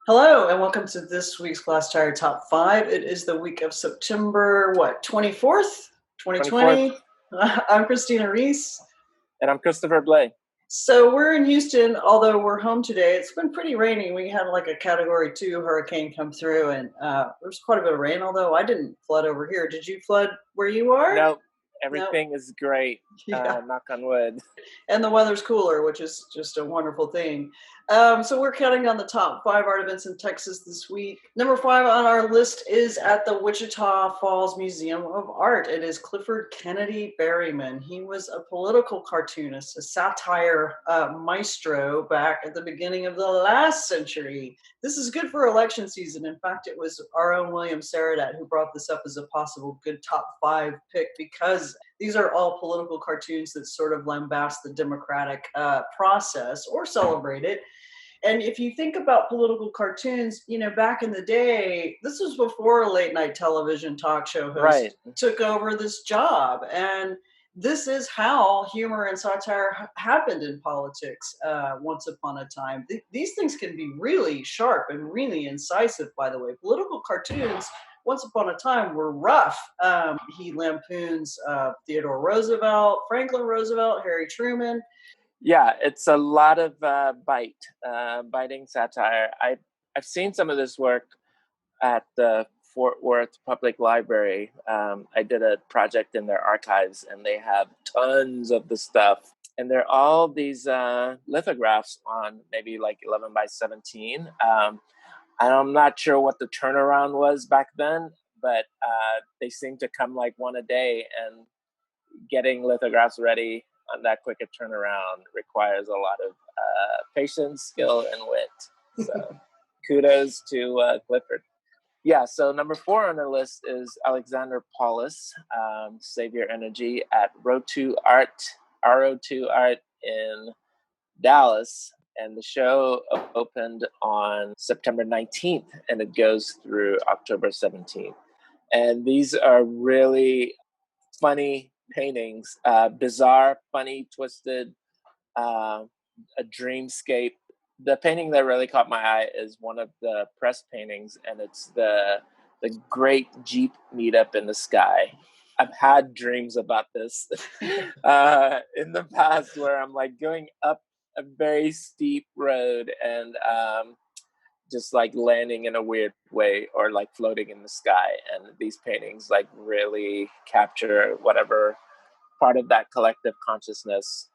Hello, and welcome to this week's Glasstire Top 5. It is the week of September, 24th, 24th. 2020. I'm Christina Rees. And I'm Christopher Blay. So we're in Houston, although we're home today. It's been pretty rainy. We had like a Category 2 hurricane come through, and there's quite a bit of rain, although I didn't flood over here. Did you flood where you are? Nope. Everything is great. Yeah. Knock on wood. And the weather's cooler, which is just a wonderful thing. So we're counting down the top 5 art events in Texas this week. Number 5 on our list is at the Wichita Falls Museum of Art. It is Clifford Kennedy Berryman. He was a political cartoonist, a satire maestro back at the beginning of the last century. This is good for election season. In fact, it was our own William Saradat who brought this up as a possible good top 5 pick because these are all political cartoons that sort of lambast the democratic process or celebrate it. And if you think about political cartoons, back in the day, this was before a late night television talk show host took over this job. And this is how humor and satire happened in politics once upon a time. These things can be really sharp and really incisive, by the way. Political cartoons once upon a time were rough. He lampoons Theodore Roosevelt, Franklin Roosevelt, Harry Truman. Yeah, it's a lot of biting satire. I've seen some of this work at the Fort Worth Public Library. I did a project in their archives, and they have tons of the stuff. And they're all these lithographs on maybe like 11 by 17. I'm not sure what the turnaround was back then, but they seem to come like one a day, and getting lithographs ready on that quick a turnaround requires a lot of patience, skill, and wit. So kudos to Clifford. Yeah, so number 4 on the list is Alexander Paulus, Savior Energy at RO2 Art in Dallas. And the show opened on September 19th, and it goes through October 17th. And these are really funny paintings, bizarre, funny, twisted, a dreamscape. The painting that really caught my eye is one of the press paintings, and it's the great Jeep meetup in the sky. I've had dreams about this in the past where I'm like going up a very steep road and just like landing in a weird way or like floating in the sky. And these paintings like really capture whatever part of that collective consciousness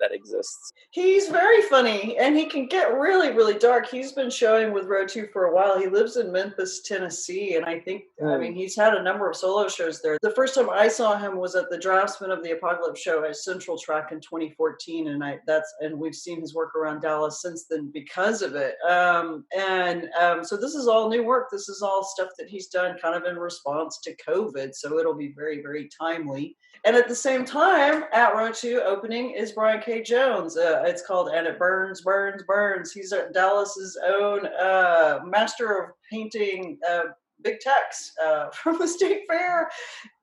that exists. He's very funny, and he can get really, really dark. He's been showing with RO2 for a while. He lives in Memphis, Tennessee, and I mean, he's had a number of solo shows there. The first time I saw him was at the Draftsman of the Apocalypse show at Central Track in 2014, and we've seen his work around Dallas since then because of it. So this is all new work. This is all stuff that he's done kind of in response to COVID, so it'll be very, very timely. And at the same time, at RO2 opening is Brian K. Jones. It's called And It Burns, Burns, Burns. He's Dallas's own master of painting big text from the State Fair,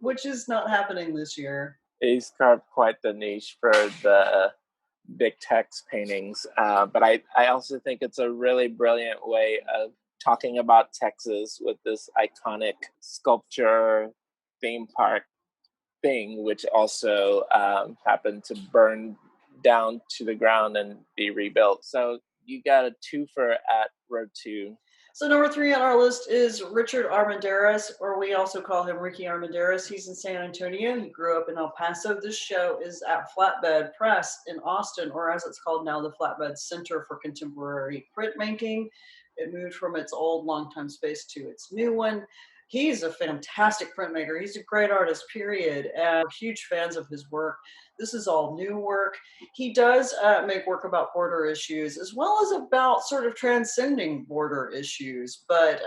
which is not happening this year. He's carved quite the niche for the big text paintings. But I also think it's a really brilliant way of talking about Texas with this iconic sculpture theme park thing, which also happened to burn down to the ground and be rebuilt. So you got a twofer at RO2. So number 3 on our list is Richard Armendaris, or we also call him Ricky Armendaris. He's in San Antonio. He grew up in El Paso. This show is at Flatbed Press in Austin, or as it's called now, the Flatbed Center for Contemporary Printmaking. It moved from its old longtime space to its new one. He's a fantastic printmaker. He's a great artist, period. We're huge fans of his work. This is all new work. He does make work about border issues as well as about sort of transcending border issues. But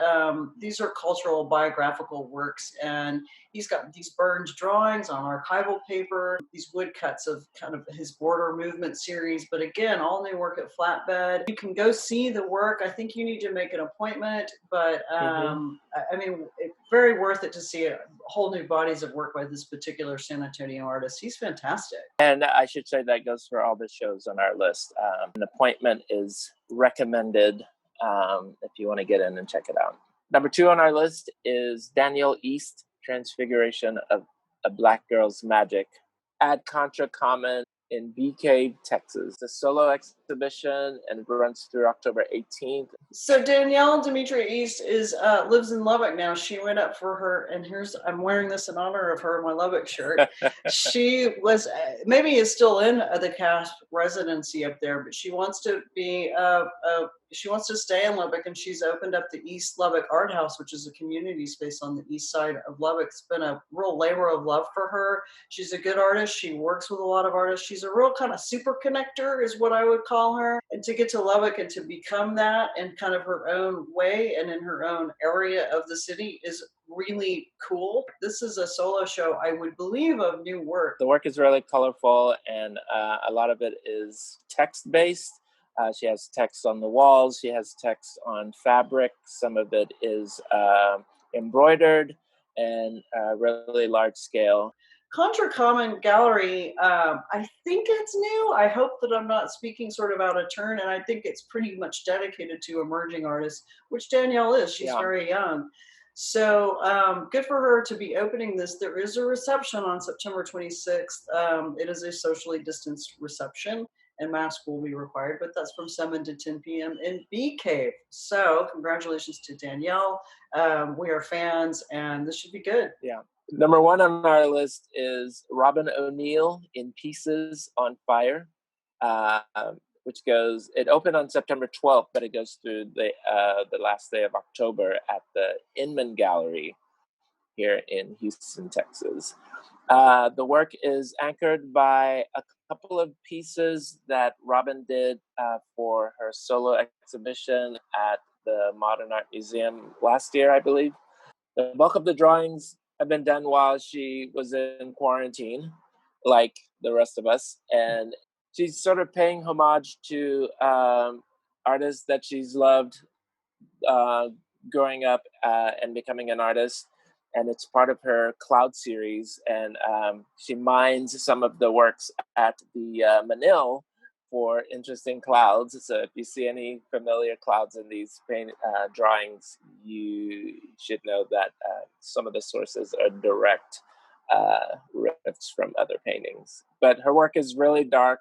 these are cultural biographical works, and he's got these burned drawings on archival paper, these woodcuts of kind of his border movement series. But again, all new work at Flatbed. You can go see the work. I think you need to make an appointment, but I mean, it's very worth it to see whole new bodies of work by this particular San Antonio artist. He's fantastic. And I should say that goes for all the shows on our list. An appointment is recommended if you want to get in and check it out. Number 2 on our list is Danielle East, Transfiguration of a Black Girl's Magic at Contra Common in Bee Cave, Texas. It's a solo exhibition and it runs through October 18th. So Danielle Demetria East lives in Lubbock now. She went up for her, and I'm wearing this in honor of her, my Lubbock shirt. She was maybe is still in the cast residency up there, but she wants to be she wants to stay in Lubbock, and she's opened up the East Lubbock Art House, which is a community space on the east side of Lubbock. It's been a real labor of love for her. She's a good artist. She works with a lot of artists. She's a real kind of super connector is what I would call her. And to get to Lubbock and to become that in kind of her own way and in her own area of the city is really cool. This is a solo show, I would believe, of new work. The work is really colorful, and a lot of it is text-based. She has text on the walls. She has text on fabric. Some of it is embroidered and really large scale. Contra Common Gallery, I think it's new. I hope that I'm not speaking sort of out of turn, and I think it's pretty much dedicated to emerging artists, which Danielle is. She's very young. So good for her to be opening this. There is a reception on September 26th. It is a socially distanced reception, and mask will be required, but that's from 7 to 10 p.m. in Bee Cave. So congratulations to Danielle. We are fans, and this should be good. Yeah. Number 1 on our list is ROBYN O'Neill in Pieces on Fire, which it opened on September 12th, but it goes through the last day of October at the Inman Gallery here in Houston, Texas. The work is anchored by a couple of pieces that ROBYN did for her solo exhibition at the Modern Art Museum last year, I believe. The bulk of the drawings have been done while she was in quarantine, like the rest of us. And she's sort of paying homage to artists that she's loved growing up and becoming an artist. And it's part of her Cloud series. And she mines some of the works at the Manil for interesting clouds. So if you see any familiar clouds in these drawings, you should know that some of the sources are direct riffs from other paintings. But her work is really dark.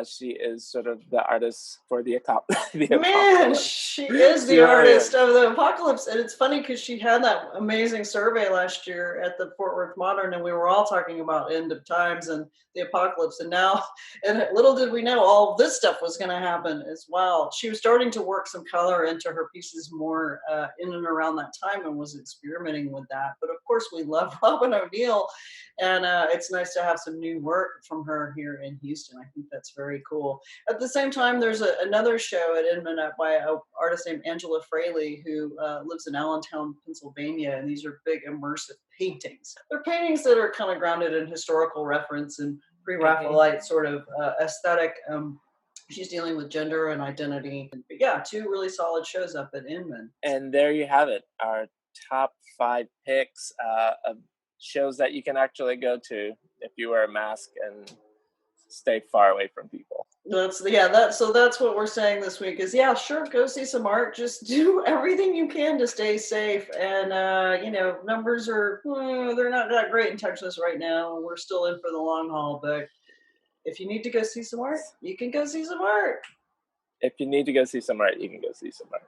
She is sort of the artist for the apocalypse. Man, she is the artist of the apocalypse. And it's funny because she had that amazing survey last year at the Fort Worth Modern, and we were all talking about end of times and the apocalypse. And now, and little did we know, all this stuff was going to happen as well. She was starting to work some color into her pieces more in and around that time and was experimenting with that. But of course, we love ROBYN O'Neill, and it's nice to have some new work from her here in Houston. I think that's very cool. At the same time, there's another show at Inman by an artist named Angela FRALEIGH, who lives in Allentown, Pennsylvania, and these are big immersive paintings. They're paintings that are kind of grounded in historical reference and pre-Raphaelite sort of aesthetic. She's dealing with gender and identity. But yeah, 2 really solid shows up at Inman. And there you have it, our top 5 picks of shows that you can actually go to if you wear a mask and stay far away from people. That's what we're saying this week is, yeah, sure, go see some art. Just do everything you can to stay safe. And numbers are they're not that great in Texas right now. We're still in for the long haul, but if you need to go see some art, you can go see some art. If you need to go see some art, you can go see some art.